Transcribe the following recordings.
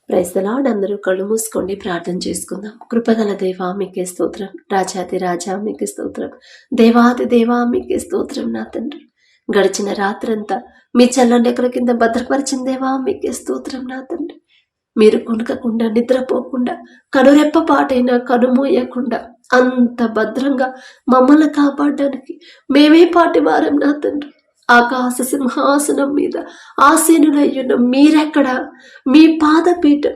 Praise the lord. అందరూ కళ్ళు మూసుకోండి, ప్రార్థన చేసుకుందాం. కృపగల దేవా మీకే స్తోత్రం, రాజాది రాజా మీకే స్తోత్రం, దేవాది దేవా మీకే స్తోత్రం. నా తండ్రి, గడిచిన రాత్రంతా మీ చల్లని ఎకర కింద భద్రపరిచిన దేవా మీకే స్తోత్రం. నా తండ్రి, మీరు కొనకకుండా నిద్రపోకుండా కనురెప్ప పాటైనా కనుమోయకుండా అంత భద్రంగా మమ్మల్ని కాపాడడానికి మేమే పాటి వారం. నా తండ్రి, ఆకాశ సింహాసనం మీద ఆసీనులయ్యున్న మీరెక్కడ, మీ పాదపీఠం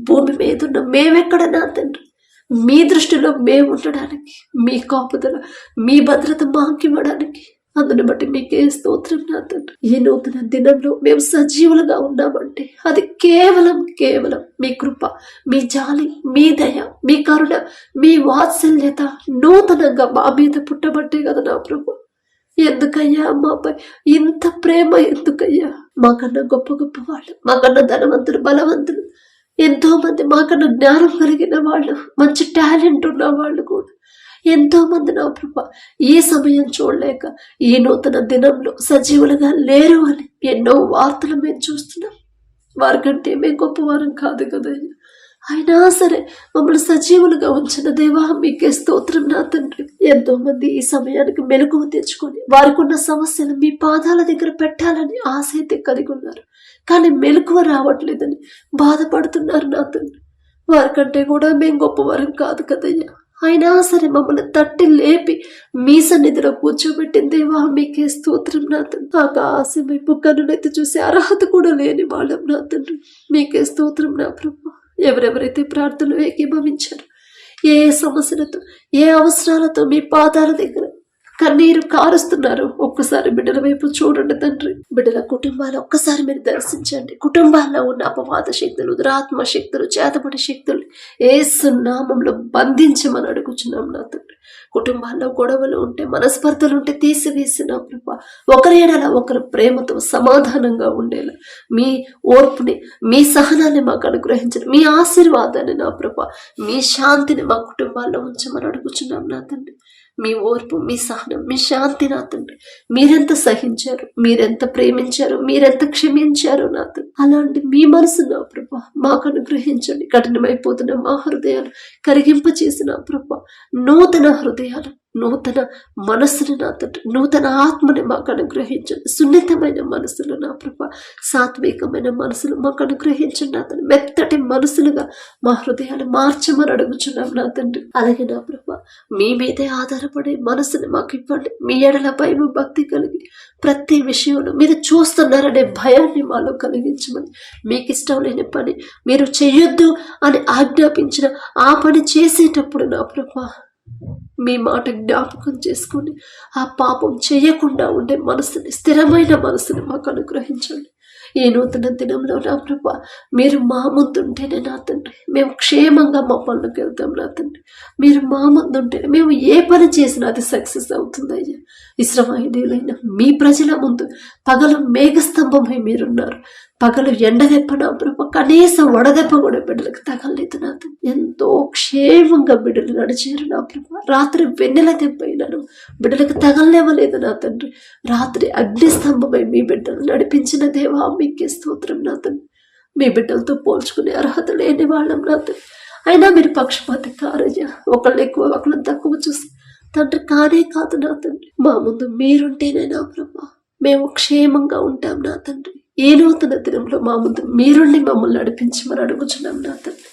భూమి మీద ఉన్న మేమెక్కడ. నా తండ్రి, మీ దృష్టిలో మేము ఉండడానికి, మీ కాపుదల మీ భద్రత మాకివ్వడానికి, అందుని బట్టి మీకే స్తోత్రం. నా తండ్రి, ఈ నూతన దినంలో మేము సజీవులుగా ఉన్నామంటే అది కేవలం మీ కృప, మీ జాలి, మీ దయ, మీ కరుణ, మీ వాత్సల్యత నూతనంగా మా మీద పుట్టబట్టే కదా నా ప్రభు. ఎందుకయ్యా మాపై ఇంత ప్రేమ? ఎందుకయ్యా? మాకన్నా గొప్ప గొప్ప వాళ్ళు, మాకన్నా ధనవంతులు, బలవంతులు, ఎంతో మంది మాకన్నా జ్ఞానం కలిగిన వాళ్ళు, మంచి టాలెంట్ ఉన్న వాళ్ళు కూడా ఎంతో మంది నా ప్రభా ఈ సమయం చూడలేక ఈ నూతన దినంలో సజీవులుగా లేరు అని ఎన్నో వార్తలు మేము చూస్తున్నాం. వారికంటే మేము గొప్పవారం కాదు కదయ్యా. అయినా సరే మమ్మల్ని సజీవులుగా ఉంచిన దేవా మీకే స్తోత్రం. నా తండ్రి, ఎంతో మంది ఈ సమయానికి మెలకువ తెచ్చుకొని వారికి ఉన్న సమస్యలు మీ పాదాల దగ్గర పెట్టాలని ఆశ అయితే కలిగి ఉన్నారు, కానీ మెలకువ రావట్లేదని బాధపడుతున్నారు. నా తండ్రి, వారికంటే కూడా మేము గొప్పవారం కాదు కదయ్యా. అయినా సరే మమ్మల్ని తట్టి లేపి మీ సన్నిధిలో కూర్చోబెట్టిన దేవా మీకే స్తోత్రం. నా తండ్రి, ఆకాశం వైపు కన్నులెత్తి చూసే అర్హత కూడా లేని వాళ్ళం. నా తండ్రి, మీకే స్తోత్రం. నా ప్రభు, ఎవరెవరైతే ప్రార్థనలు ఏకీభవించారు, ఏ సమస్యలతో, ఏ అవసరాలతో మీ పాదాల దగ్గర కన్నీరు కారుస్తున్నారు, ఒక్కసారి బిడ్డల వైపు చూడండి తండ్రి. బిడ్డల కుటుంబాలు ఒక్కసారి మీరు దర్శించండి. కుటుంబాల్లో ఉన్న అపవాద శక్తులు, దురాత్మ శక్తులు, చేతపడి శక్తులు యేసు నామములో బంధించమని అడుగుచున్నాం. నా తండ్రి, కుటుంబాల్లో గొడవలు ఉంటే, మనస్పర్ధలు ఉంటే తీసివేసిన ప్రభా, ఒకరి ఎడల ఒకరు ప్రేమతో సమాధానంగా ఉండేలా మీ ఓర్పుని, మీ సహనాన్ని మాకు అనుగ్రహించండి. మీ ఆశీర్వాదాన్ని నా ప్రభా, మీ శాంతిని మా కుటుంబాల్లో ఉంచమని అడుగుచున్నాం. నా తండ్రి, మీ ఓర్పు, మీ సహనం, మీ శాంతి నా తండ్రి, మీరెంత సహించారు, మీరెంత ప్రేమించారు, మీరెంత క్షమించారు నా తండ్రి, అలాంటి మీ మనసు నా ప్రభా మాకు అనుగ్రహించండి. కఠినమైపోతున్న మా హృదయాలు కరిగింప చేసిన ప్రభా నూతన హృదయాలు, నూతన మనస్సులు నా తండ్రి, నూతన ఆత్మని మాకు అనుగ్రహించండి. సున్నితమైన మనసులు నా ప్రభా, సాత్వికమైన మనసులు మాకు అనుగ్రహించండి. నా తండ్రి, మెత్తటి మనసులుగా మా హృదయాలు మార్చమని అడుగుచున్నాం. నా తండ్రి, అలాగే నా ప్రభా మీ మీదే ఆధారపడే మనసుని మాకు ఇవ్వండి. మీ ఎడల భయం, భక్తి కలిగి ప్రతి విషయంలో మీరు చూస్తున్నారనే భయాన్ని మాలో కలిగించమని, మీకు ఇష్టం లేని పని మీరు చెయ్యొద్దు అని ఆజ్ఞాపించిన ఆ పని చేసేటప్పుడు నా ప్రభా మీ మాట జ్ఞాపకం చేసుకొని ఆ పాపం చేయకుండా ఉండే మనసుని, స్థిరమైన మనసుని మాకు అనుగ్రహించండి. ఈ నూతన దినంలో నా ప్రభా మీరు మా ముందుంటేనే నా తండ్రి మేము క్షేమంగా మా పనులకు వెళ్తాం. నా తండ్రి, మీరు మా ముందుంటేనే మేము ఏ పని చేసినా అది సక్సెస్ అవుతుంది. అయ్యా, ఇశ్రాయేలీయులైన మీ ప్రజల ముందు పగలు మేఘస్తంభమై మీరున్నారు, పగలు ఎండదెప్ప నా ప్రభా కనీసం వడదెప్ప కూడా బిడ్డలకు తగలేదు. నా తండ్రి, ఎంతో క్షేమంగా బిడ్డలు నడిచారు నా ప్రభా. రాత్రి వెన్నెల దెబ్బైనాను బిడ్డలకు తగలనివ్వలేదు. నా తండ్రి, రాత్రి అగ్నిస్తంభమై మీ బిడ్డలు నడిపించిన దేవా మీకే స్తోత్రం. నా తండ్రి, మీ బిడ్డలతో పోల్చుకునే అర్హత లేని వాళ్ళం. నా తండ్రి, అయినా మీరు పక్షపాతి కారయ్యా, ఒకళ్ళు ఎక్కువ ఒకళ్ళని తక్కువ చూసి తండ్రి కానే కాదు. నా తండ్రి, మా ముందు మీరుంటేనే నా ప్రభా మేము క్షేమంగా ఉంటాం. నా తండ్రి, ఏ నూతన దినంలో మా ముందు మీరుండి మమ్మల్ని నడిపించమని అడుగుచున్నాం. నా తండ్రి,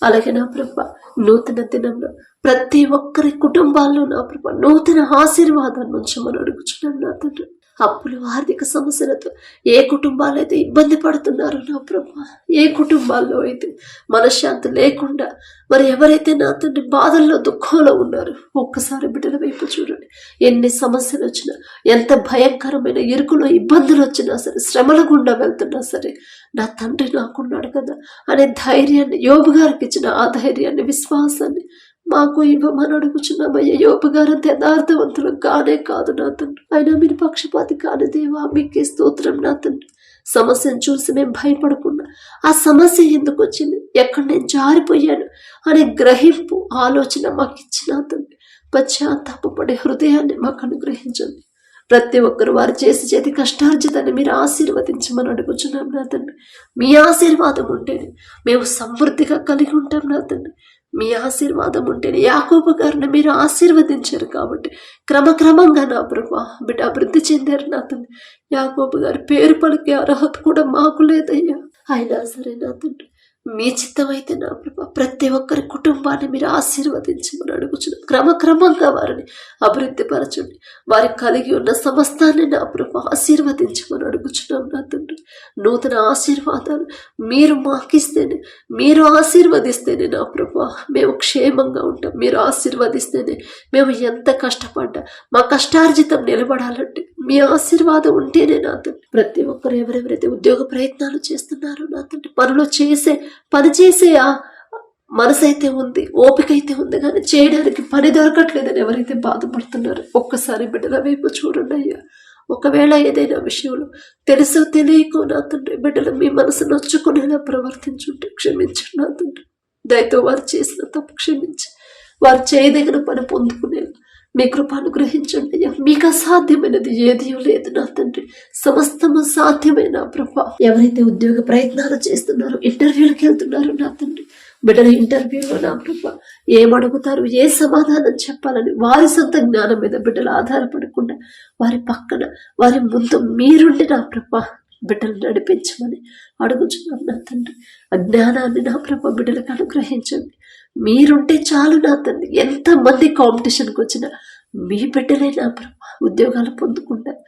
అలాగే నా ప్రభా నూతన దినంలో ప్రతి ఒక్కరి కుటుంబాల్లో నా ప్రభా నూతన ఆశీర్వాదాన్ని ఉంచమని అడుగుచున్నాం. నా తండ్రి, అప్పులు, ఆర్థిక సమస్యలతో ఏ కుటుంబాలు అయితే ఇబ్బంది పడుతున్నారో నా ప్రభా, ఏ కుటుంబాల్లో అయితే మనశ్శాంతి లేకుండా మరి ఎవరైతే నా తండ్రి బాధల్లో, దుఃఖంలో ఉన్నారో ఒక్కసారి బిడ్డల వైపు చూడండి. ఎన్ని సమస్యలు వచ్చినా, ఎంత భయంకరమైన ఇరుకులో ఇబ్బందులు వచ్చినా సరే, శ్రమల గుండా వెళ్తున్నా సరే నా తండ్రి నాకున్నాడు కదా అనే ధైర్యాన్ని, యోబు గారికి ఇచ్చిన ఆ ధైర్యాన్ని, విశ్వాసాన్ని మాకు ఇవ్వమని అడుగుచున్నామయ్యా. యోబు గారు యథార్థవంతులు కానే కాదు నా తండ్రి, అయినా మీరు పక్షపాతి కాని దేవా మీకే స్తోత్రం. నా తండ్రి, సమస్యను చూసి మేము భయపడకుండా ఆ సమస్య ఎందుకు వచ్చింది, ఎక్కడ నేను జారిపోయాను అనే గ్రహింపు, ఆలోచన మాకు ఇచ్చిన తండ్రి, పశ్చాత్తాపపడే హృదయాన్ని మాకు అనుగ్రహించండి. ప్రతి ఒక్కరు వారు చేతి కష్టార్జితాన్ని మీరు ఆశీర్వదించమని అడుగుచున్నాం నా తండ్రి. మీ ఆశీర్వాదం ఉంటేనే మేము సమృద్ధిగా కలిగి ఉంటాం నా తండ్రి. మీ ఆశీర్వాదం ఉంటేనే యాకోబు గారిని మీరు ఆశీర్వదించారు కాబట్టి క్రమక్రమంగా నా ప్రభా బిడ్డ అభివృద్ధి చెందారు నా తండ్రి. యాకోబు గారి పేరు పలికే అర్హత కూడా మాకు లేదయ్యా. అయినా సరే నా తండ్రి, మీ చిత్తమైతే నా ప్రభా ప్రతి ఒక్కరి కుటుంబాన్ని మీరు ఆశీర్వదించమని అడుగుచున్నాం. క్రమక్రమంగా వారిని అభివృద్ధి పరచండి. వారి కలిగి ఉన్న సమస్తాన్ని నా ప్రభా ఆశీర్వదించమని అడుగుచున్నాం నా తండ్రి. నూతన ఆశీర్వాదాలు మీరు మాకిస్తేనే, మీరు ఆశీర్వదిస్తేనే నా ప్రభా మేము క్షేమంగా ఉంటాం. మీరు ఆశీర్వదిస్తేనే మేము ఎంత కష్టపడ్డా మా కష్టార్జితం నిలబడాలంటే మీ ఆశీర్వాదం ఉంటేనే నా తండ్రి. ప్రతి ఒక్కరు ఎవరెవరైతే ఉద్యోగ ప్రయత్నాలు చేస్తున్నారో నా తండ్రి, పని చేసే ఆ మనసు అయితే ఉంది, ఓపిక అయితే ఉంది, కానీ చేయడానికి పని దొరకట్లేదని ఎవరైతే బాధపడుతున్నారో ఒక్కసారి బిడ్డల వైపు చూడండి అయ్యా. ఒకవేళ ఏదైనా విషయంలో తెలుసో తెలియకో నా తండ్రి బిడ్డలు మీ మనసు నొచ్చుకునేలా ప్రవర్తించుంటే క్షమించండి నా తండ్రి. దయతో వారు చేసిన తప్పు క్షమించి వారు చేయదగిన పని పొందుకునేలా మీ కృప అనుగ్రహించండి అయ్యా. మీకు అసాధ్యమైనది ఏదీ లేదు నా తండ్రి. సమస్తము సాధ్యమైన ప్రభా. ఎవరైతే ఉద్యోగ ప్రయత్నాలు చేస్తున్నారో, ఇంటర్వ్యూలకు వెళ్తున్నారో నా తండ్రి, బిడ్డల ఇంటర్వ్యూలో నా ప్రభా ఏమడుగుతారు, ఏ సమాధానం చెప్పాలని వారి సొంత జ్ఞానం మీద బిడ్డలు ఆధారపడకుండా వారి పక్కన వారి ముందు మీరుండి నా ప్రభా బిడ్డలు నడిపించమని అడుగుచున్నాం నా తండ్రి. ఆ జ్ఞానాన్ని నా ప్రభా బిడ్డలకు అనుగ్రహించండి. మీరుంటే చాలు నా తండ్రి. ఎంతమంది కాంపిటీషన్కి వచ్చినా మీ బిడ్డలే నా ప్రభా ఉద్యోగాలు పొందుకుంటారు.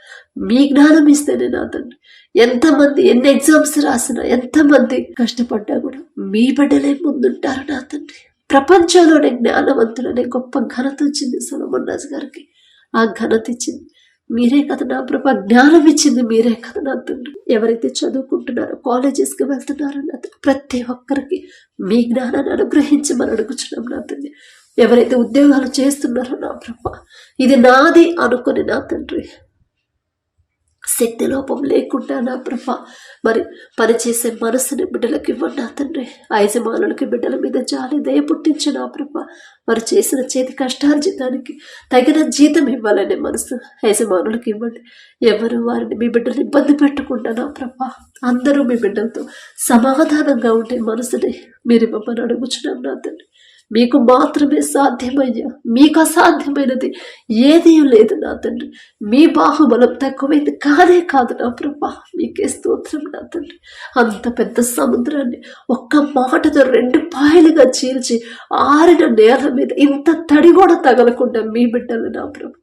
మీ జ్ఞానం ఇస్తేనే నా తండ్రి. ఎంతమంది ఎన్ని ఎగ్జామ్స్ రాసినా, ఎంతమంది కష్టపడ్డా కూడా మీ బిడ్డలే ముందుంటారు నా తండ్రి. ప్రపంచంలోనే జ్ఞానవంతులనే గొప్ప ఘనత వచ్చింది సొలొమోన్ రాజు గారికి. ఆ ఘనత ఇచ్చింది మీరే కదా నా ప్రభా. జ్ఞానం ఇచ్చింది మీరే కదా నా తండ్రి. ఎవరైతే చదువుకుంటున్నారో, కాలేజెస్కి వెళ్తున్నారో నా తండ్రి, ప్రతి ఒక్కరికి మీ జ్ఞానాన్ని అనుగ్రహించమని అడుగుచున్నాం నా తండ్రి. ఎవరైతే ఉద్యోగాలు చేస్తున్నారో నా ప్రభా ఇది నాది అనుకుని నా తండ్రి శక్తి లోపం లేకుండా నా ప్రభా మరి పనిచేసే మనసుని బిడ్డలకి ఇవ్వండి నా తండ్రి. యజమానులకి బిడ్డల మీద జాలి దయ పుట్టించు నా ప్రభా. వారు చేసిన చేతి కష్టార్జితానికి తగిన జీతం ఇవ్వాలనే మనసు యజమానులకి ఇవ్వండి. ఎవరు వారిని మీ బిడ్డలు ఇబ్బంది పెట్టకుండా నా ప్రభా అందరూ మీ బిడ్డలతో సమాధానంగా ఉండే మనసుని మీరు ఇవ్వమని అడుగుచున్నాం నా తండ్రి. మీకు మాత్రమే సాధ్యమయ్యా. మీకు అసాధ్యమైనది ఏదీ లేదు నా తండ్రి. మీ బాహుబలం తక్కువైంది కానే కాదు నా ప్రభా. మీకే స్తోత్రం నా తండ్రి. అంత పెద్ద సముద్రాన్ని ఒక్క మాటతో 2 పాయలుగా చీల్చి ఆరిన నేల మీద ఇంత తడి కూడా తగలకుండా మీ బిడ్డలు నా ప్రభా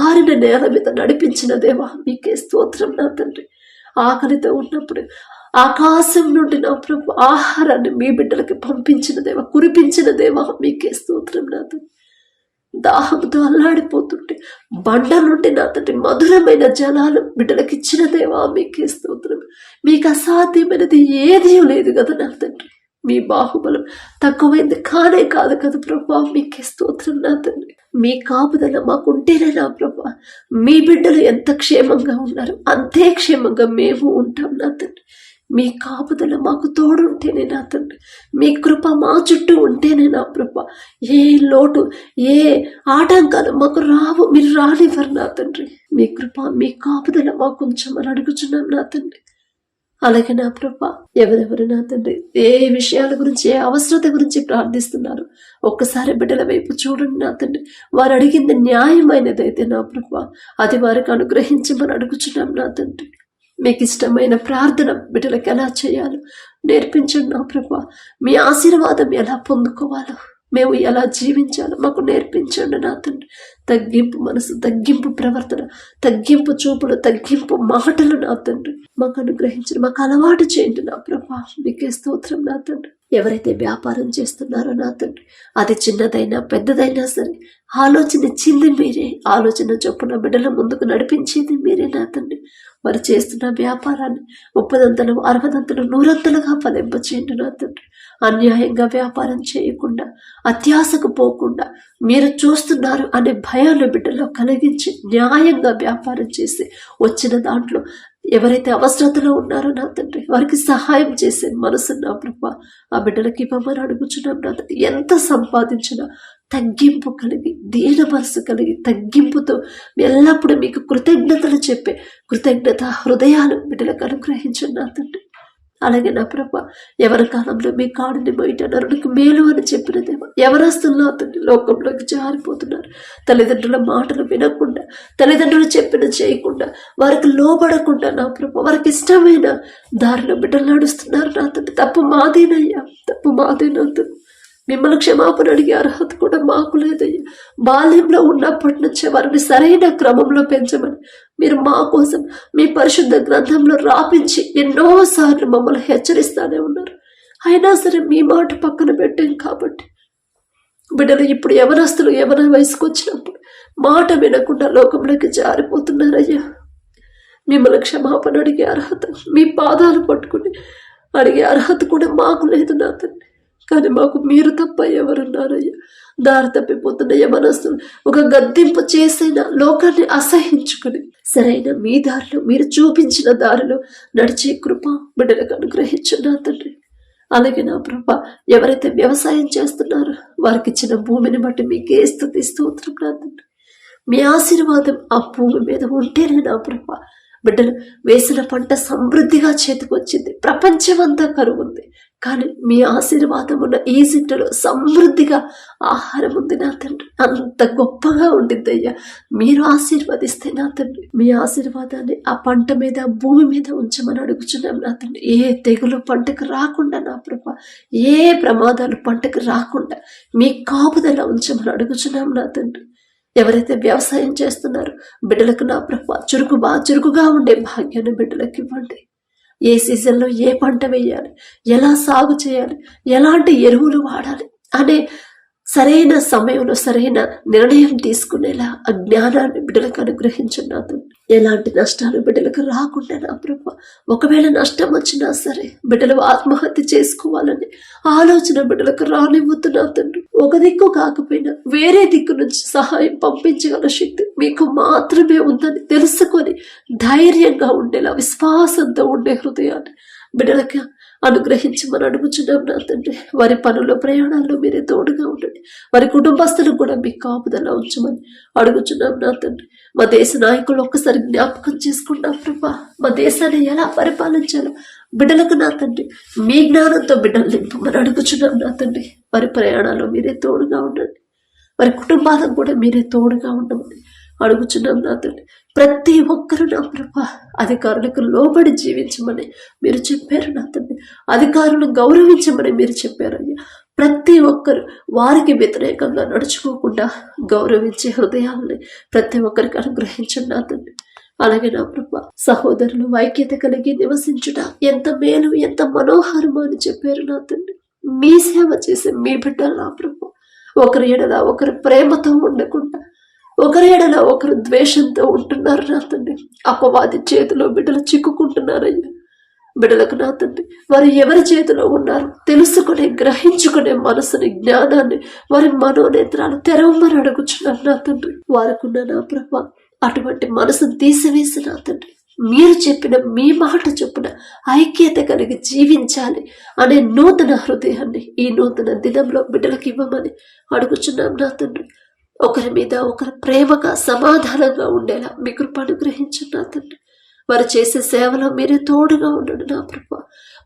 ఆరిన నేల మీద నడిపించిన దేవా మీకే స్తోత్రం నా తండ్రి. ఆకలితో ఉన్నప్పుడు ఆకాశం నుండి నా ప్రభు ఆహారాన్ని మీ బిడ్డలకి పంపించిన దేవా, కురిపించిన దేవా మీకే స్తోత్రం నా తండ్రి. దాహంతో అల్లాడిపోతుంటే బండ నుండి నా తండ్రి మధురమైన జలాలు బిడ్డలకి ఇచ్చిన దేవా మీకే స్తోత్రం. మీకు అసాధ్యమైనది ఏదీ లేదు కదా నా తండ్రి. మీ బాహుబలం తక్కువైంది కానే కాదు కదా ప్రభా. మీకే స్తోత్రం నా తండ్రి. మీ కాపుదల మాకుంటేనే నా ప్రభా మీ బిడ్డలు ఎంత క్షేమంగా ఉన్నారు అంతే క్షేమంగా మేము ఉంటాం నా తండ్రి. మీ కాపుదల మాకు తోడుంటేనే నా తండ్రి. మీ కృప మా చుట్టూ ఉంటేనే నా ప్రభా ఏ లోటు ఏ ఆటంకాలు మాకు రావు. మీరు రానివ్వరు నా తండ్రి. మీ కృప మీ కాపుదల మాకు కొంచెం అని అడుగుచున్నాం నా తండ్రి. అలాగే నా ప్రభా ఎవరెవరు నా తండ్రి ఏ విషయాల గురించి ఏ అవసరత గురించి ప్రార్థిస్తున్నారు ఒక్కసారి బిడ్డల వైపు చూడండి నా తండ్రి. వారు అడిగింది న్యాయమైనదైతే నా ప్రభా అది వారికి అనుగ్రహించమని అడుగుచున్నాం నా తండ్రి. మీకు ఇష్టమైన ప్రార్థన బిడ్డలకు ఎలా చేయాలో నేర్పించండి నా ప్రభా. మీ ఆశీర్వాదం ఎలా పొందుకోవాలో మేము ఎలా జీవించాలో మాకు నేర్పించండి నా తండ్రి. తగ్గింపు మనసు, తగ్గింపు ప్రవర్తన, తగ్గింపు చూపులు, తగ్గింపు మాటలు నా తండ్రి మాకు అనుగ్రహించండి. మాకు అలవాటు చేయండి నా ప్రభా. మీకే స్తోత్రం నా తండ్రి. ఎవరైతే వ్యాపారం చేస్తున్నారో నా తండ్రి అది చిన్నదైనా పెద్దదైనా సరే ఆలోచన ఇచ్చింది మీరే. ఆలోచన చొప్పున బిడ్డల ముందుకు నడిపించేది మీరే నా తండ్రి. వారు చేస్తున్న వ్యాపారాన్ని 30 60 100 ఫలింపచేయండి నా తండ్రి. అన్యాయంగా వ్యాపారం చేయకుండా, అత్యాశకు పోకుండా, మీరు చూస్తున్నారు అనే భయాన్ని బిడ్డల్లో కలిగించి న్యాయంగా వ్యాపారం చేసి వచ్చిన దాంట్లో ఎవరైతే అవసరతలో ఉన్నారో నా తండ్రి వారికి సహాయం చేసే మనసు నా ప్రభా ఆ బిడ్డలకి ఇవ్వమని అడుగుచున్నాం నా తండ్రి. ఎంత సంపాదించినా తగ్గింపు కలిగి, దీన మనసు కలిగి, తగ్గింపుతో ఎల్లప్పుడూ మీకు కృతజ్ఞతలు చెప్పే కృతజ్ఞత హృదయాలు బిడ్డలకు అనుగ్రహించండి నా తండ్రి. అలాగే నా ప్రభా, ఎవరి కాలంలో మీ కాడిని బయట నరునికి మేలు అని చెప్పిన దేవ, ఎవరస్తుల్లో అతన్ని లోకంలోకి జారిపోతున్నారు. తల్లిదండ్రుల మాటలు వినకుండా, తల్లిదండ్రులు చెప్పిన చేయకుండా, వారికి లోబడకుండా నా ప్రభా, వారికి ఇష్టమైన దారిలో బిడ్డలు నడుస్తున్నారు నా తండ్రి. తప్పు మాదేనయ్యా, తప్పు మాదేనా తండ్రి. మిమ్మల్ని క్షమాపణ అడిగే అర్హత కూడా మాకు లేదయ్యా. బాల్యంలో ఉన్నప్పటి నుంచే వారిని సరైన క్రమంలో పెంచమని మీరు మా కోసం మీ పరిశుద్ధ గ్రంథంలో రాపించి ఎన్నోసార్లు మమ్మల్ని హెచ్చరిస్తానే ఉన్నారు. అయినా సరే మీ మాట పక్కన పెట్టాం కాబట్టి బిడ్డలు ఇప్పుడు యవనస్తులు యవన వయసుకు వచ్చినప్పుడు మాట వినకుండా లోకంలోకి జారిపోతున్నారయ్యా. మిమ్మల్ని క్షమాపణ అడిగే అర్హత, మీ పాదాలు పట్టుకుని అడిగే అర్హత కూడా మాకు లేదు నా తండ్రి. కానీ మాకు మీరు తప్ప ఎవరున్నారయ్యా? దారి తప్పిపోతున్న యవనస్తులు ఒక గద్దింపు చేసైనా లోకాన్ని అసహించుకొని సరైన మీ దారిలో, మీరు చూపించిన దారిలో నడిచే కృప బిడ్డలకు అనుగ్రహించు నా తండ్రి. అలాగే నా ప్రభ, ఎవరైతే వ్యవసాయం చేస్తున్నారో వారికి ఇచ్చిన భూమిని బట్టి మీకే స్తుతి స్తోత్రం నా తండ్రి. మీ ఆశీర్వాదం ఆ భూమి మీద ఉంటేనే నా ప్రభ బిడ్డలు వేసిన పంట సమృద్ధిగా చేతికొచ్చింది. ప్రపంచమంతా కరువు ఉంది, కానీ మీ ఆశీర్వాదం ఉన్న ఈజిప్టులో సమృద్ధిగా ఆహారం ఉంది నా తండ్రి. అంత గొప్పగా ఉండిద్దయ్యా మీరు ఆశీర్వదిస్తే నా తండ్రి. మీ ఆశీర్వాదాన్ని ఆ పంట మీద, భూమి మీద ఉంచమని అడుగుచున్నాం నా తండ్రి. ఏ తెగులు పంటకు రాకుండా నా ప్రభ, ఏ ప్రమాదాలు పంటకు రాకుండా మీ కాపుదల ఉంచమని అడుగుచున్నాం నా తండ్రి. ఎవరైతే వ్యవసాయం చేస్తున్నారో బిడ్డలకు నా ప్రభ చురుకుగా ఉండే భాగ్యాన్ని బిడ్డలకు ఇవ్వండి. ఏ సీజన్లో ఏ పంట వేయాలి, ఎలా సాగు చేయాలి, ఎలాంటి ఎరువులు వాడాలి అనే సరైన సమయంలో సరైన నిర్ణయం తీసుకునేలా ఆ జ్ఞానాన్ని బిడ్డలకు అనుగ్రహించున్నాను. ఎలాంటి నష్టాలు బిడ్డలకు రాకుండా నా ప్రభ, ఒకవేళ నష్టం వచ్చినా సరే బిడ్డలు ఆత్మహత్య చేసుకోవాలని ఆలోచన బిడ్డలకు రానివ్వద్దునా తండ్రి. ఒక దిక్కు కాకపోయినా వేరే దిక్కు నుంచి సహాయం పంపించగల శక్తి మీకు మాత్రమే ఉందని తెలుసుకొని ధైర్యంగా ఉండేలా, విశ్వాసంతో ఉండే హృదయాన్ని బిడ్డలకి అనుగ్రహించమని అడుగుచున్నాం నా తండ్రి. వారి పనుల్లో, ప్రయాణాల్లో మీరే తోడుగా ఉండండి. వారి కుటుంబస్తులకు కూడా మీ కాపుదల ఉంచమని అడుగుచున్నాం నా తండ్రి. మా దేశ నాయకులు ఒక్కసారి జ్ఞాపకం చేసుకున్నాం ప్రభా. మా దేశాన్ని ఎలా పరిపాలించాలో బిడ్డలకు నా తండ్రి మీ జ్ఞానంతో బిడ్డలు నింపమని అడుగుచున్నాం నా తండ్రి. వారి ప్రయాణాల్లో మీరే తోడుగా ఉండండి. వారి కుటుంబాలకు కూడా మీరే తోడుగా ఉండమని అడుగుచున్నాం నా తండ్రి. ప్రతి ఒక్కరు నా ప్రభా అధికారులకు లోబడి జీవించమని మీరు చెప్పారు నా తండ్రి. అధికారులను గౌరవించమని మీరు చెప్పారు అయ్యా. ప్రతి ఒక్కరు వారికి వ్యతిరేకంగా నడుచుకోకుండా గౌరవించే హృదయాలని ప్రతి ఒక్కరికి అనుగ్రహించండి నా తండ్రి. అలాగే నా ప్రభా సహోదరులు ఐక్యత కలిగి నివసించుట ఎంత మేలు, ఎంత మనోహరమో అని చెప్పారు నా తండ్రి. మీ సేవ చేసే మీ బిడ్డలు నా ప్రభా ఒకరి ఎడల ఒకరు ప్రేమతో ఉండకుండా, ఒకరి ఎడల ఒకరు ద్వేషంతో ఉంటున్నారు నా తండ్రి. అపవాది చేతిలో బిడ్డలు చిక్కుకుంటున్నారయ్యా. బిడ్డలకు నా తండ్రి వారు ఎవరి చేతిలో ఉన్నారు తెలుసుకునే, గ్రహించుకునే మనసుని, జ్ఞానాన్ని, వారి మనోనేత్రాలు తెరవమని అడుగుచున్నారు నా తండ్రి. వారికున్న నా ప్రభా అటువంటి మనసును తీసివేసి నా తండ్రి మీరు చెప్పిన మీ మాట చొప్పున ఐక్యత కలిగి జీవించాలి అనే నూతన హృదయాన్ని ఈ నూతన దినంలో బిడ్డలకు ఇవ్వమని అడుగుచున్నాం నా తండ్రి. ఒకరి మీద ఒకరు ప్రేమగా, సమాధానంగా ఉండేలా మీ కృప అనుగ్రహించండి నా తండ్రి. వారు చేసే సేవలో మీరే తోడుగా ఉండండి నా ప్రభా.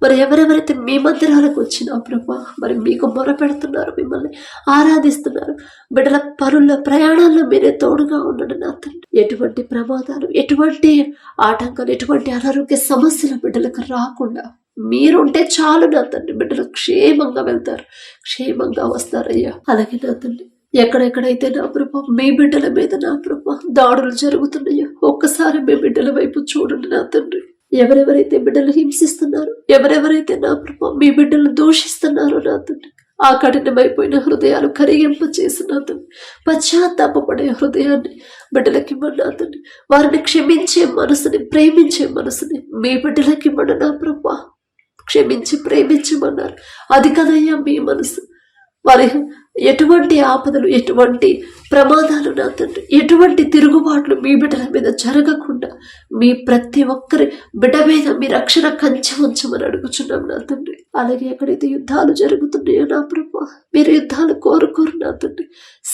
మరి ఎవరెవరైతే మీ మందిరాలకు వచ్చినా ప్రభా మరి మీకు మొరపెడుతున్నారు, మిమ్మల్ని ఆరాధిస్తున్నారు, బిడ్డల పనుల్లో, ప్రయాణాల్లో మీరే తోడుగా ఉండండి నా తండ్రి. ఎటువంటి ప్రమాదాలు, ఎటువంటి ఆటంకాలు, ఎటువంటి అనారోగ్య సమస్యలు బిడ్డలకు రాకుండా మీరుంటే చాలు నా తండ్రి. బిడ్డలు క్షేమంగా వెళ్తారు, క్షేమంగా వస్తారయ్యా. అలాగే నా తండ్రి ఎక్కడెక్కడైతే నా ప్రభా మీ బిడ్డల మీద నా ప్రభా దాడులు జరుగుతున్నాయో ఒక్కసారి మీ బిడ్డల వైపు చూడండి నా తండ్రి. ఎవరెవరైతే బిడ్డలు హింసిస్తున్నారు, ఎవరెవరైతే నా ప్రభా మీ బిడ్డలు దూషిస్తున్నారో నా తండ్రి ఆ కఠినమైపోయిన హృదయాలు కరిగింప చేసిన తండ్రి, పశ్చాత్తాపపడే హృదయాన్ని బిడ్డలకివ్వండి నా తండ్రి. వారిని క్షమించే మనసుని, ప్రేమించే మనసుని మీ బిడ్డలకివ్వండి నా ప్రభా. క్షమించి ప్రేమించమన్నారు, అది కదయ్యా మీ మనసు. వారి ఎటువంటి ఆపదలు, ఎటువంటి ప్రమాదాలు నా తండ్రి, ఎటువంటి తిరుగుబాట్లు మీ బిడ్డల మీద జరగకుండా మీ ప్రతి ఒక్కరి బిడ్డ మీద మీ రక్షణ కంచె ఉంచమని అడుగుచున్నాం నా తండ్రి. అలాగే ఎక్కడైతే యుద్ధాలు జరుగుతున్నాయో నా ప్రభా, మీరు యుద్ధాలు కోరుకోరు నా తండ్రి,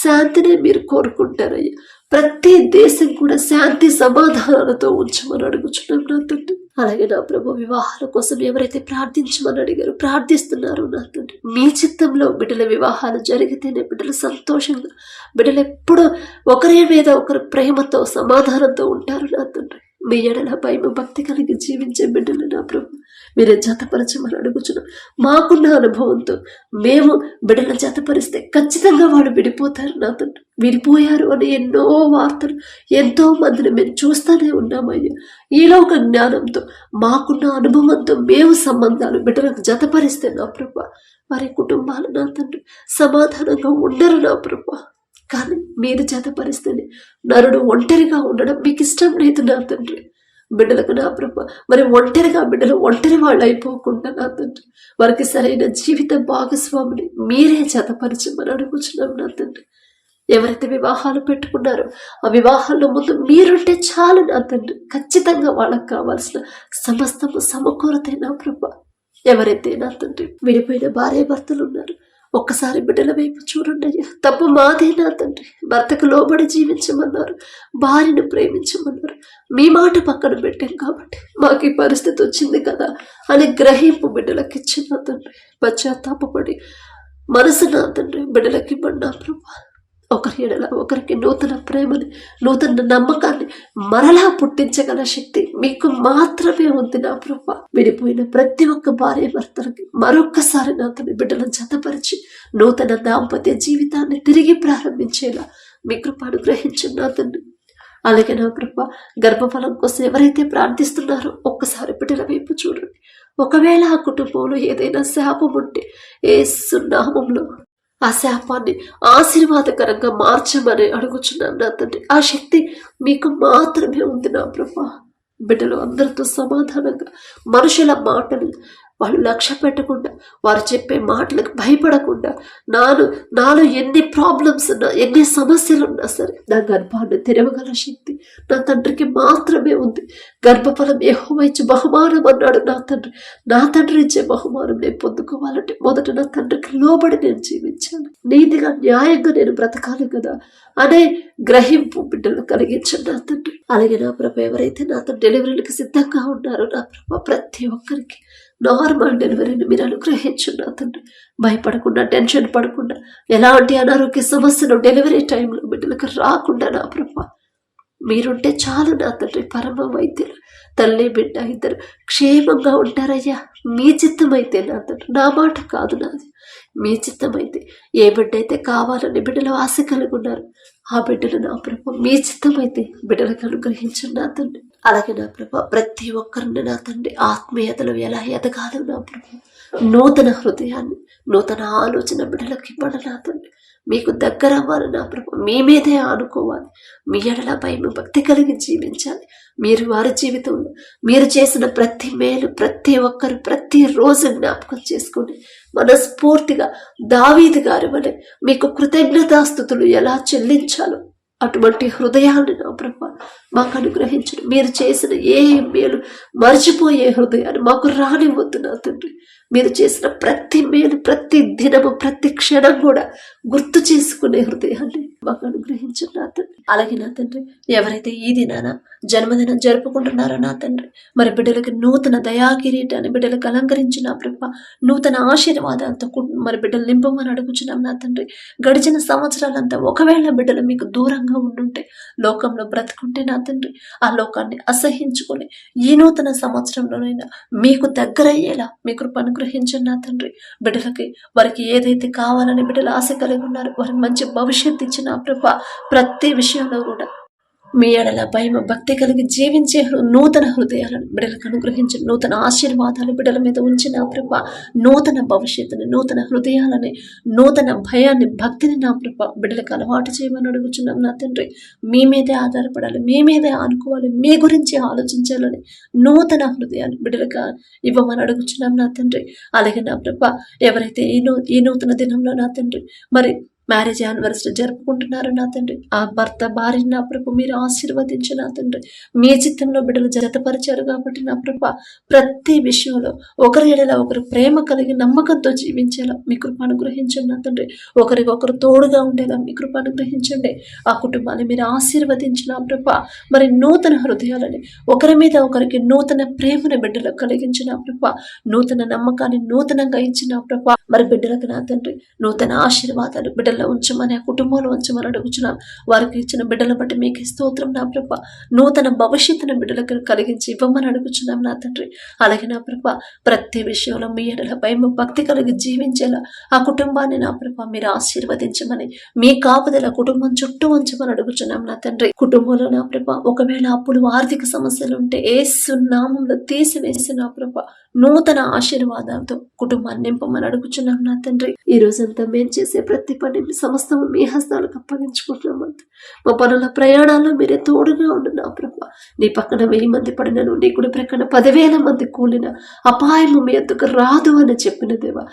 శాంతినే మీరు కోరుకుంటారయ్యా. ప్రతి దేశం కూడా శాంతి సమాధానాలతో ఉంచమని అడుగుచున్నాం నా తండ్రి. అలాగే నా ప్రభు, వివాహాల కోసం ఎవరైతే ప్రార్థించమని అడిగారు, ప్రార్థిస్తున్నారు నా తండ్రి, మీ చిత్తంలో బిడ్డల వివాహాలు జరిగితేనే బిడ్డలు సంతోషంగా, బిడ్డలు ఎప్పుడూ ఒకరి మీద ఒకరు ప్రేమతో సమాధానంతో ఉంటారు నా తండ్రి. మీ ఎడల భయం భక్తి కలిగి జీవించే బిడ్డలు నా ప్రభు మీరే జతపరచమని అడుగుచున్నాం. మాకున్న అనుభవంతో మేము బిడ్డలను జతపరిస్తే ఖచ్చితంగా వాళ్ళు విడిపోతారు నా తండ్రి. విడిపోయారు అని ఎన్నో వార్తలు, ఎంతో మందిని మేము చూస్తూనే ఉన్నామయ్యా. ఈలోక జ్ఞానంతో, మాకున్న అనుభవంతో మేము సంబంధాలు బిడ్డలకు జతపరిస్తే నా ప్రభు వారి కుటుంబాలు నా తండ్రి సమాధానంగా ఉండరు నా ప్రభు. కానీ మీరు జతపరిస్తేనే, నరుడు ఒంటరిగా ఉండడం మీకు ఇష్టం లేదు నా తండ్రి. బిడ్డలకు నా ప్రభు మరి ఒంటరిగా బిడ్డలు ఒంటరి వాళ్ళు అయిపోకుండా నా తండ్రి వారికి సరైన జీవిత భాగస్వామిని మీరే జతపరచమని అడుగుచున్నాం నా తండ్రి. ఎవరైతే వివాహాలు పెట్టుకున్నారో ఆ వివాహాల్లో ముందు మీరుంటే చాలు నా తండ్రి. ఖచ్చితంగా వాళ్ళకు కావాల్సిన సమస్తము సమకూరతే నా ప్రభు. ఎవరైతే నా తండ్రి విడిపోయిన భార్య భర్తలు ఉన్నారు, ఒక్కసారి బిడ్డల వైపు చూడండి అయ్యా. తప్పు మాదే నా తండ్రి. భర్తకు లోబడి జీవించమన్నారు, భార్యను ప్రేమించమన్నారు. మీ మాట పక్కన పెట్టాం కాబట్టి మాకు ఈ పరిస్థితి వచ్చింది కదా అని గ్రహింపు బిడ్డలకి ఇచ్చిన నా తండ్రి. పశ్చాత్తాపడి మనసు నా తండ్రి బిడ్డలకి ఇవ్వండి నా ప్రభు. ఒకరి ఎడల ఒకరికి నూతన ప్రేమని, నూతన నమ్మకాన్ని మరలా పుట్టించగల శక్తి మీకు మాత్రమే ఉంది నా ప్రభు. విడిపోయిన ప్రతి ఒక్క భార్య భర్తలకి మరొక్కసారి నా తన బిడ్డలను జతపరిచి నూతన దాంపత్య జీవితాన్ని తిరిగి ప్రారంభించేలా మీ కృప అనుగ్రహించండి నా తండ్రి. అలాగే నా ప్రభు గర్భఫలం కోసం ఎవరైతే ప్రార్థిస్తున్నారో ఒక్కసారి బిడ్డల వైపు చూడండి. ఒకవేళ ఆ కుటుంబంలో ఏదైనా శాపం ఉంటే యేసు నామములో ఆ శాపాన్ని ఆశీర్వాదకరంగా మార్చమని అడుగుచున్నాను నా తండ్రి. ఆ శక్తి మీకు మాత్రమే ఉంది నా ప్రభా. బిడ్డలు అందరితో సమాధానంగా మనుషుల మాటలు వాళ్ళు లక్ష్య పెట్టకుండా, వారు చెప్పే మాటలకు భయపడకుండా, నాలో ఎన్ని ప్రాబ్లమ్స్ ఉన్నా, ఎన్ని సమస్యలు ఉన్నా సరే నా గర్భాన్ని తెరవగల శక్తి నా తండ్రికి మాత్రమే ఉంది. గర్భఫలం యెహోవా ఇచ్చే బహుమానం అన్నాడు నా తండ్రి. నా తండ్రి ఇచ్చే బహుమానం నేను పొందుకోవాలంటే మొదట నా తండ్రికి లోబడి నేను జీవించాలి, నీతిగా న్యాయంగా నేను బ్రతకాలి కదా అనే గ్రహింపు బిడ్డలు కలిగించండి నా తండ్రి. అలాగే నా ప్రభు ఎవరైతే నాతో డెలివరీలకు సిద్ధంగా ఉన్నారో నా ప్రభు ప్రతి ఒక్కరికి నార్మల్ డెలివరీని మీరు అనుగ్రహించండి నా తండ్రి. భయపడకుండా, టెన్షన్ పడకుండా, ఎలాంటి అనారోగ్య సమస్యలు డెలివరీ టైంలో బిడ్డలకు రాకుండా నా ప్రభు మీరుంటే చాలు నా తండ్రి. పరమ వైద్యులు తల్లి బిడ్డ ఇద్దరు క్షేమంగా ఉంటారయ్యా. మీ చిత్తమైతే నా తండ్రి, నా మాట కాదు నాది, మీ చిత్తమైతే ఏ బిడ్డ అయితే కావాలని బిడ్డలు ఆశ కలిగి ఉన్నారు ఆ బిడ్డలు నా ప్రభు మీ చిత్తమైతే బిడ్డలకు అనుగ్రహించండి నా తండ్రి. అలాగే నా ప్రభు ప్రతి ఒక్కరిని నా తండ్రి ఆత్మీయతలు ఎలా ఎదగాలి నా ప్రభు, నూతన హృదయాన్ని, నూతన ఆలోచన బిడ్డలకు ఇవ్వండి నా తండ్రి. మీకు దగ్గర అవ్వాలి నా ప్రభు, మీ మీదే ఆనుకోవాలి, మీ ఎడల భయం భక్తి కలిగి జీవించాలి. మీరు వారి జీవితంలో మీరు చేసిన ప్రతి మేలు ప్రతి ఒక్కరు ప్రతి రోజు జ్ఞాపకం చేసుకుని మనస్ఫూర్తిగా దావీదు గారి వలె మీకు కృతజ్ఞతాస్తుతులు ఎలా చెల్లించాలో అటువంటి హృదయాన్ని నా ప్రభు మాకు అనుగ్రహించండి. మీరు చేసిన ఏ మేలు మర్చిపోయే హృదయాన్ని మాకు రానివ్వద్దు నా తండ్రి. మీరు చేసిన ప్రతి మేలు ప్రతి దినము ప్రతి క్షణం కూడా గుర్తు చేసుకునే హృదయాన్ని మాకు అనుగ్రహించండి నా తండ్రి. అలాగే నా తండ్రి ఎవరైతే ఈ దినాన జన్మదినం జరుపుకుంటున్నారో నా తండ్రి, మరి బిడ్డలకి నూతన దయాకిరీటాన్ని బిడ్డలకు అలంకరించిన ప్రభు నూతన ఆశీర్వాదాలతో మరి బిడ్డలు నింపమని అడుగుచున్నాం నా తండ్రి. గడిచిన సంవత్సరాలంతా ఒకవేళ బిడ్డలు మీకు దూరంగా ఉండుంటే, లోకంలో బ్రతుకుంటే నా తండ్రి, ఆ లోకాన్ని అసహించుకొని ఈ నూతన సంవత్సరంలోనైనా మీకు దగ్గరయ్యేలా మీ కృప అనుగ్రహించండి నా తండ్రి. బిడ్డలకి వారికి ఏదైతే కావాలని బిడ్డలు ఆశ కలిగి ఉన్నారు, వారికి మంచి భవిష్యత్తు ఇచ్చిన ప్రభు ప్రతి విషయంలో కూడా మీ ఎడల భయం భక్తి కలిగి జీవించే నూతన హృదయాలను బిడ్డలకు అనుగ్రహించి నూతన ఆశీర్వాదాలు బిడ్డల మీద ఉంచిన ప్రభ, నూతన భవిష్యత్తుని, నూతన హృదయాలని, నూతన భయాన్ని, భక్తిని నా ప్రభ బిడ్డలకు అలవాటు చేయమని అడుగుచున్నాం నా తండ్రి. మీ మీదే ఆధారపడాలి, మీ మీదే ఆనుకోవాలి, మీ గురించి ఆలోచించాలని నూతన హృదయాన్ని బిడ్డలకు ఇవ్వమని అడుగుచున్నాం నా తండ్రి. అలాగే నా ప్రభ, ఎవరైతే ఈ నూతన దినంలో నా తండ్రి మరి మ్యారేజ్ యానివర్సరీ జరుపుకుంటున్నారు నా తండ్రి, ఆ భర్త భార్య నా ప్రభు మీరు ఆశీర్వదించు నా తండ్రి. మీ చిత్తంలో బిడ్డలు జతపరిచారు కాబట్టి నా ప్రభ ప్రతి విషయంలో ఒకరి ఎడల ఒకరు ప్రేమ కలిగి నమ్మకంతో జీవించేలా మీ కృప అనుగ్రహించండి నా తండ్రి. ఒకరికొకరు తోడుగా ఉండేలా మీ కృప అనుగ్రహించండి. ఆ కుటుంబాన్ని మీరు ఆశీర్వదించిన ప్రభ మరి నూతన హృదయాలని, ఒకరి మీద ఒకరికి నూతన ప్రేమను బిడ్డలకు కలిగించిన ప్రభ, నూతన నమ్మకాన్ని నూతనంగా ఇచ్చిన ప్రభ మరి బిడ్డలకు నా తండ్రి నూతన ఆశీర్వాదాలు బిడ్డలు ఉంచమని, ఆ కుటుంబంలో ఉంచమని అడుగుచున్నాం. వారికి ఇచ్చిన బిడ్డల బట్టి మీకు స్తోత్రం నా ప్రభ. నూతన భవిష్యత్తును బిడ్డలకు కలిగించి ఇవ్వమని అడుగుచున్నాం నా తండ్రి. అలాగే నా ప్రభ ప్రతి విషయంలో మీ ఎడల భయం భక్తి కలిగి జీవించేలా ఆ కుటుంబాన్ని నా ప్రభ మీరు ఆశీర్వదించమని, మీ కాపుదల కుటుంబం చుట్టూ ఉంచమని అడుగుచున్నాం నా తండ్రి. కుటుంబంలో నా ప్రభ ఒకవేళ అప్పులు ఆర్థిక సమస్యలు ఉంటే యేసు నామములో తీసివేసి నా ప్రభ నూతన ఆశీర్వాదాలతో కుటుంబాన్ని నింపమని అడుగుచున్నాం నా తండ్రి. ఈ రోజంతా మేము చేసే ప్రతి పని సమస్తము మీ హస్తాలకు అప్పగించుకుంటున్నాం. మా పనుల ప్రయాణాల్లో మీరే తోడుగా ఉండు నా ప్రభ. నీ పక్కన 1000 మంది పడినను, నీ కుడి ప్రక్కన 10,000 మంది కూలిన అపాయము మీ ఎద్దుకు రాదు అని చెప్పిన దేవా,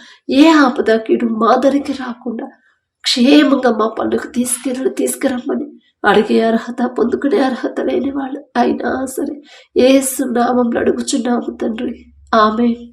ఏ ఆపద కీడు మా దరికి రాకుండా క్షేమంగా మా పనులకు తీసుకురమ్మని అడిగే అర్హత పొందుకునే అర్హత లేని వాళ్ళు అయినా సరే యేసు నామములో అడుగుచున్నాము తండ్రి. ఆమేన్.